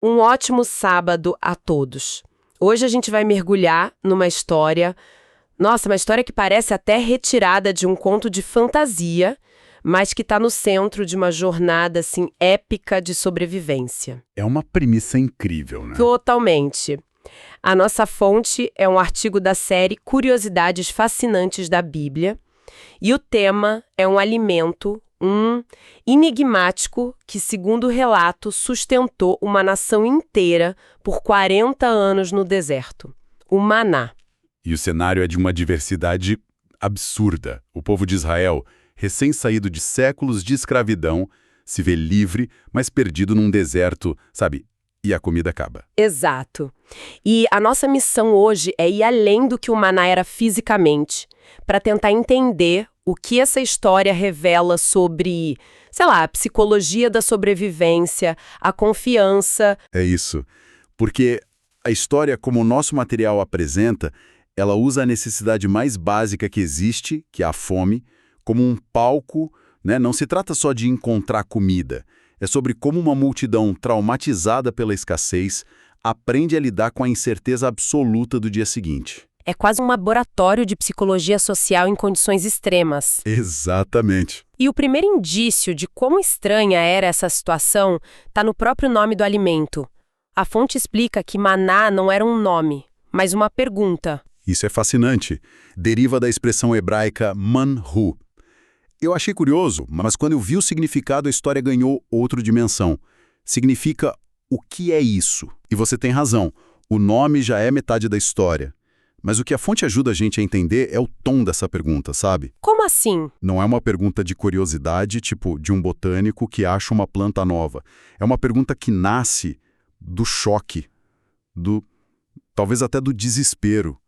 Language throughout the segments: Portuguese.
Um ótimo sábado a todos. Hoje a gente vai mergulhar numa história, nossa, uma história que parece até retirada de um conto de fantasia, mas que está no centro de uma jornada assim épica de sobrevivência. É uma premissa incrível, né? Totalmente. A nossa fonte é um artigo da série Curiosidades Fascinantes da Bíblia, e o tema é um alimento, enigmático que, segundo o relato, sustentou uma nação inteira por 40 anos no deserto. O maná. E o cenário é de uma diversidade absurda. O povo de Israel, recém-saído de séculos de escravidão, se vê livre, mas perdido num deserto, sabe? E a comida acaba. Exato. E a nossa missão hoje é ir além do que o maná era fisicamente, para tentar entender o que essa história revela sobre, sei lá, a psicologia da sobrevivência, a confiança. É isso. Porque a história, como o nosso material apresenta, ela usa a necessidade mais básica que existe, que é a fome, como um palco, né? Não se trata só de encontrar comida. É sobre como uma multidão traumatizada pela escassez aprende a lidar com a incerteza absoluta do dia seguinte. É quase um laboratório de psicologia social em condições extremas. Exatamente. E o primeiro indício de quão estranha era essa situação está no próprio nome do alimento. A fonte explica que maná não era um nome, mas uma pergunta. Isso é fascinante. Deriva da expressão hebraica manhu. Eu achei curioso, mas quando eu vi o significado, a história ganhou outra dimensão. Significa o que é isso? E você tem razão, o nome já é metade da história. Mas o que a fonte ajuda a gente a entender é o tom dessa pergunta, sabe? Como assim? Não é uma pergunta de curiosidade, tipo de um botânico que acha uma planta nova. É uma pergunta que nasce do choque, talvez até do desespero.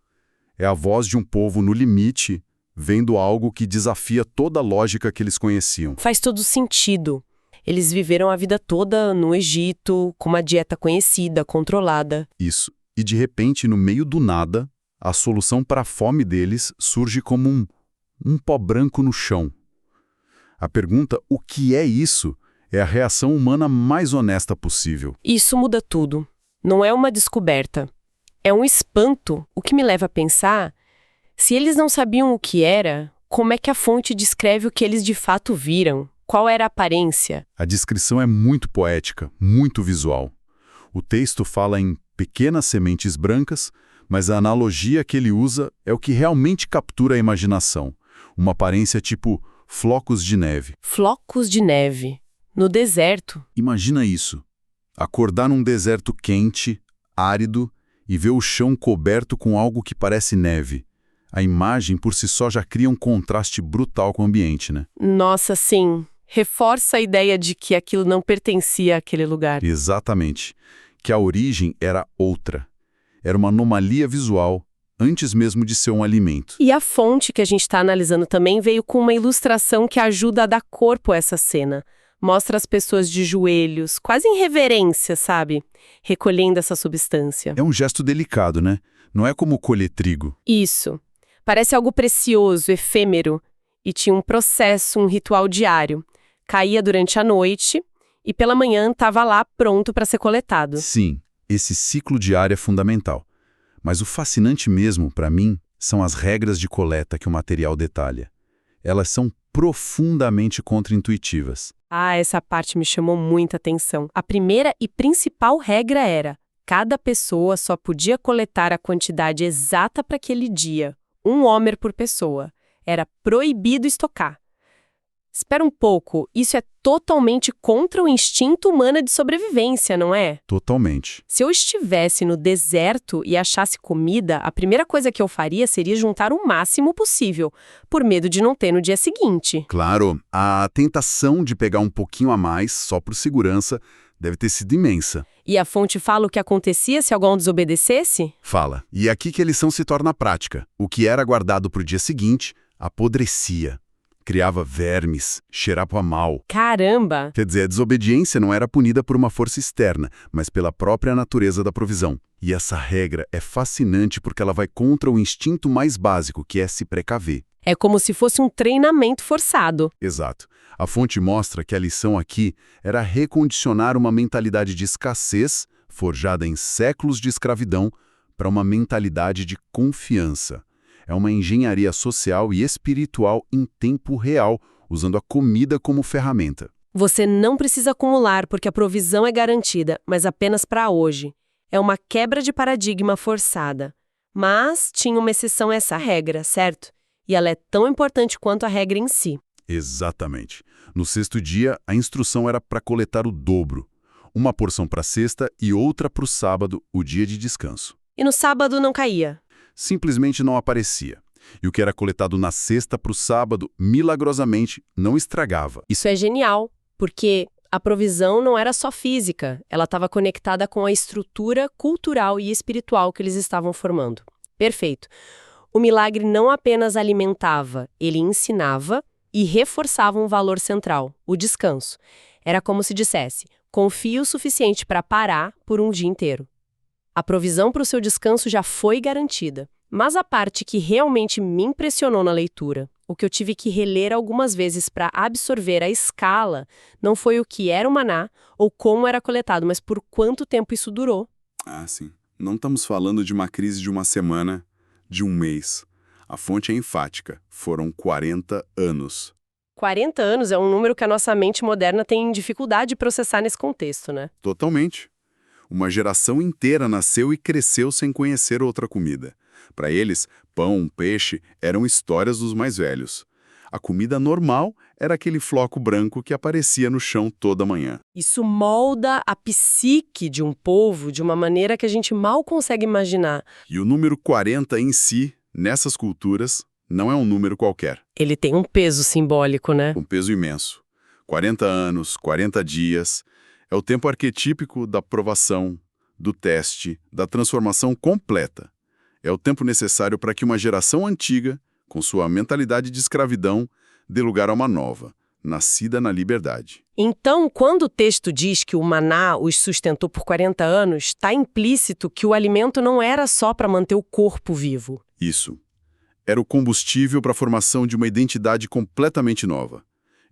É a voz de um povo no limite, vendo algo que desafia toda a lógica que eles conheciam. Faz todo sentido. Eles viveram a vida toda no Egito, com uma dieta conhecida, controlada. Isso. E de repente, no meio do nada, a solução para a fome deles surge como um pó branco no chão. A pergunta, o que é isso? É a reação humana mais honesta possível. Isso muda tudo. Não é uma descoberta. É um espanto, o que me leva a pensar, se eles não sabiam o que era, como é que a fonte descreve o que eles de fato viram? Qual era a aparência? A descrição é muito poética, muito visual. O texto fala em pequenas sementes brancas, mas a analogia que ele usa é o que realmente captura a imaginação. Uma aparência tipo flocos de neve. Flocos de neve. No deserto. Imagina isso. Acordar num deserto quente, árido, e ver o chão coberto com algo que parece neve. A imagem por si só já cria um contraste brutal com o ambiente, né? Nossa, sim. Reforça a ideia de que aquilo não pertencia àquele lugar. Exatamente. Que a origem era outra. Era uma anomalia visual, antes mesmo de ser um alimento. E a fonte que a gente está analisando também veio com uma ilustração que ajuda a dar corpo a essa cena. Mostra as pessoas de joelhos, quase em reverência, sabe? Recolhendo essa substância. É um gesto delicado, né? Não é como colher trigo. Isso. Parece algo precioso, efêmero. E tinha um processo, um ritual diário. Caía durante a noite e pela manhã estava lá pronto para ser coletado. Sim, esse ciclo diário é fundamental. Mas o fascinante mesmo, para mim, são as regras de coleta que o material detalha. Elas são profundamente contraintuitivas. Ah, essa parte me chamou muita atenção. A primeira e principal regra era: cada pessoa só podia coletar a quantidade exata para aquele dia, 1 homer por pessoa. Era proibido estocar. Espera um pouco, isso é totalmente contra o instinto humano de sobrevivência, não é? Totalmente. Se eu estivesse no deserto e achasse comida, a primeira coisa que eu faria seria juntar o máximo possível, por medo de não ter no dia seguinte. Claro, a tentação de pegar um pouquinho a mais, só por segurança, deve ter sido imensa. E a fonte fala o que acontecia se alguém desobedecesse? Fala. E aqui que a lição se torna prática. O que era guardado para o dia seguinte, apodrecia. Criava vermes, cheirava mal. Caramba! Quer dizer, a desobediência não era punida por uma força externa, mas pela própria natureza da provisão. E essa regra é fascinante porque ela vai contra o instinto mais básico, que é se precaver. É como se fosse um treinamento forçado. Exato. A fonte mostra que a lição aqui era recondicionar uma mentalidade de escassez forjada em séculos de escravidão, para uma mentalidade de confiança. É uma engenharia social e espiritual em tempo real, usando a comida como ferramenta. Você não precisa acumular porque a provisão é garantida, mas apenas para hoje. É uma quebra de paradigma forçada. Mas tinha uma exceção a essa regra, certo? E ela é tão importante quanto a regra em si. Exatamente. No sexto dia, a instrução era para coletar o dobro. Uma porção para a sexta e outra para o sábado, o dia de descanso. E no sábado não caía. Simplesmente não aparecia. E o que era coletado na sexta para o sábado, milagrosamente, não estragava. Isso é genial, porque a provisão não era só física, ela estava conectada com a estrutura cultural e espiritual que eles estavam formando. Perfeito. O milagre não apenas alimentava, ele ensinava e reforçava um valor central, o descanso. Era como se dissesse, confie o suficiente para parar por um dia inteiro. A provisão para o seu descanso já foi garantida. Mas a parte que realmente me impressionou na leitura, o que eu tive que reler algumas vezes para absorver a escala, não foi o que era o maná ou como era coletado, mas por quanto tempo isso durou. Ah, sim. Não estamos falando de uma crise de uma semana, de um mês. A fonte é enfática. Foram 40 anos. 40 anos é um número que a nossa mente moderna tem dificuldade de processar nesse contexto, né? Totalmente. Uma geração inteira nasceu e cresceu sem conhecer outra comida. Para eles, pão, peixe eram histórias dos mais velhos. A comida normal era aquele floco branco que aparecia no chão toda manhã. Isso molda a psique de um povo de uma maneira que a gente mal consegue imaginar. E o número 40 em si, nessas culturas, não é um número qualquer. Ele tem um peso simbólico, né? Um peso imenso. 40 anos, 40 dias, é o tempo arquetípico da provação, do teste, da transformação completa. É o tempo necessário para que uma geração antiga, com sua mentalidade de escravidão, dê lugar a uma nova, nascida na liberdade. Então, quando o texto diz que o maná os sustentou por 40 anos, está implícito que o alimento não era só para manter o corpo vivo. Isso. Era o combustível para a formação de uma identidade completamente nova.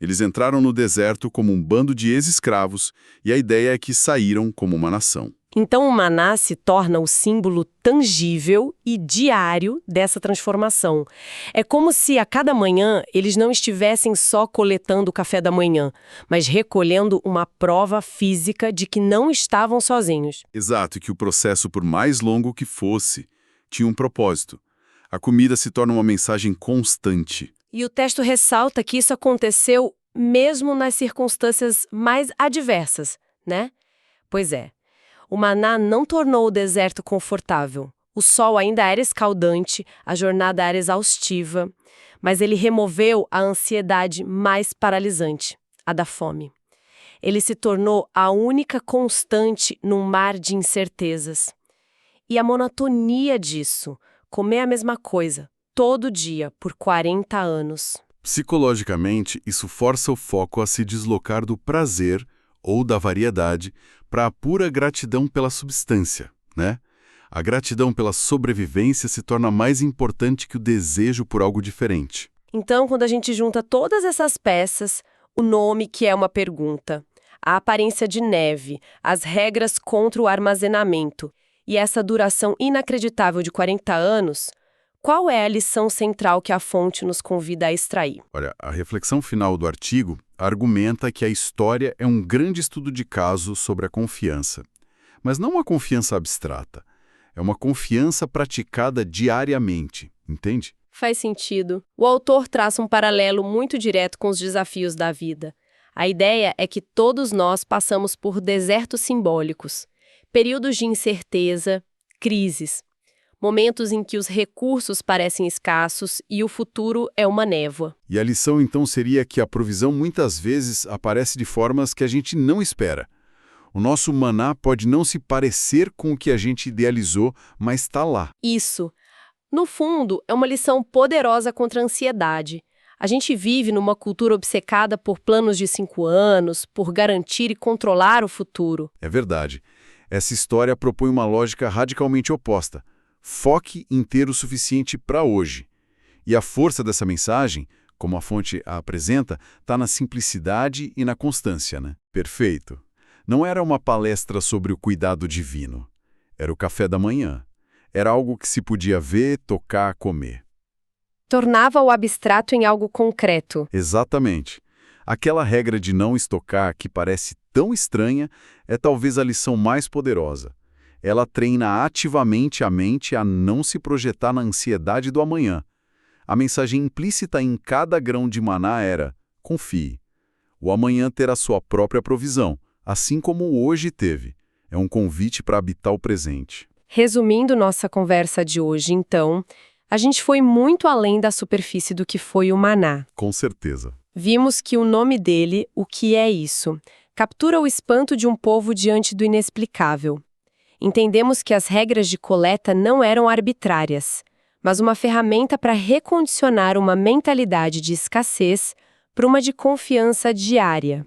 Eles entraram no deserto como um bando de ex-escravos e a ideia é que saíram como uma nação. Então o maná se torna o símbolo tangível e diário dessa transformação. É como se a cada manhã eles não estivessem só coletando o café da manhã, mas recolhendo uma prova física de que não estavam sozinhos. Exato, e que o processo, por mais longo que fosse, tinha um propósito. A comida se torna uma mensagem constante. E o texto ressalta que isso aconteceu mesmo nas circunstâncias mais adversas, né? Pois é. O maná não tornou o deserto confortável. O sol ainda era escaldante, a jornada era exaustiva, mas ele removeu a ansiedade mais paralisante, a da fome. Ele se tornou a única constante num mar de incertezas. E a monotonia disso, comer a mesma coisa, todo dia, por 40 anos. Psicologicamente, isso força o foco a se deslocar do prazer ou da variedade para a pura gratidão pela substância, né? A gratidão pela sobrevivência se torna mais importante que o desejo por algo diferente. Então, quando a gente junta todas essas peças, o nome que é uma pergunta, a aparência de neve, as regras contra o armazenamento e essa duração inacreditável de 40 anos, qual é a lição central que a fonte nos convida a extrair? Olha, a reflexão final do artigo argumenta que a história é um grande estudo de caso sobre a confiança. Mas não uma confiança abstrata. É uma confiança praticada diariamente, entende? Faz sentido. O autor traça um paralelo muito direto com os desafios da vida. A ideia é que todos nós passamos por desertos simbólicos, períodos de incerteza, crises, momentos em que os recursos parecem escassos e o futuro é uma névoa. E a lição então seria que a provisão muitas vezes aparece de formas que a gente não espera. O nosso maná pode não se parecer com o que a gente idealizou, mas está lá. Isso. No fundo, é uma lição poderosa contra a ansiedade. A gente vive numa cultura obcecada por planos de 5 anos, por garantir e controlar o futuro. É verdade. Essa história propõe uma lógica radicalmente oposta. Foque em ter o suficiente para hoje. E a força dessa mensagem, como a fonte a apresenta, está na simplicidade e na constância, né? Perfeito. Não era uma palestra sobre o cuidado divino. Era o café da manhã. Era algo que se podia ver, tocar, comer. Tornava o abstrato em algo concreto. Exatamente. Aquela regra de não estocar, que parece tão estranha, é talvez a lição mais poderosa. Ela treina ativamente a mente a não se projetar na ansiedade do amanhã. A mensagem implícita em cada grão de maná era: confie. O amanhã terá sua própria provisão, assim como o hoje teve. É um convite para habitar o presente. Resumindo nossa conversa de hoje, então, a gente foi muito além da superfície do que foi o maná. Com certeza. Vimos que o nome dele, o que é isso, captura o espanto de um povo diante do inexplicável. Entendemos que as regras de coleta não eram arbitrárias, mas uma ferramenta para recondicionar uma mentalidade de escassez para uma de confiança diária.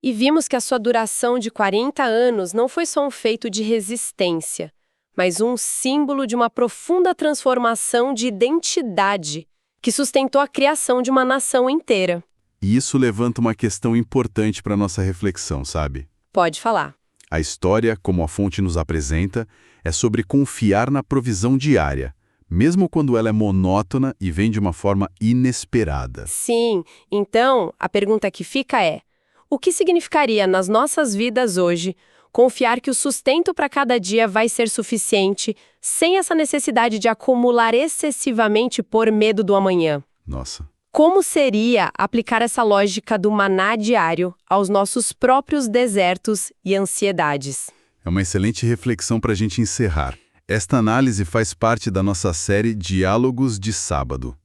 E vimos que a sua duração de 40 anos não foi só um feito de resistência, mas um símbolo de uma profunda transformação de identidade que sustentou a criação de uma nação inteira. E isso levanta uma questão importante para nossa reflexão, sabe? Pode falar. A história, como a fonte nos apresenta, é sobre confiar na provisão diária, mesmo quando ela é monótona e vem de uma forma inesperada. Sim, então a pergunta que fica é: o que significaria nas nossas vidas hoje confiar que o sustento para cada dia vai ser suficiente, sem essa necessidade de acumular excessivamente por medo do amanhã? Nossa. Como seria aplicar essa lógica do maná diário aos nossos próprios desertos e ansiedades? É uma excelente reflexão para a gente encerrar. Esta análise faz parte da nossa série Diálogos de Sábado.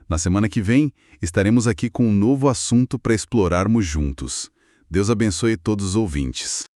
Na semana que vem, estaremos aqui com um novo assunto para explorarmos juntos. Deus abençoe todos os ouvintes.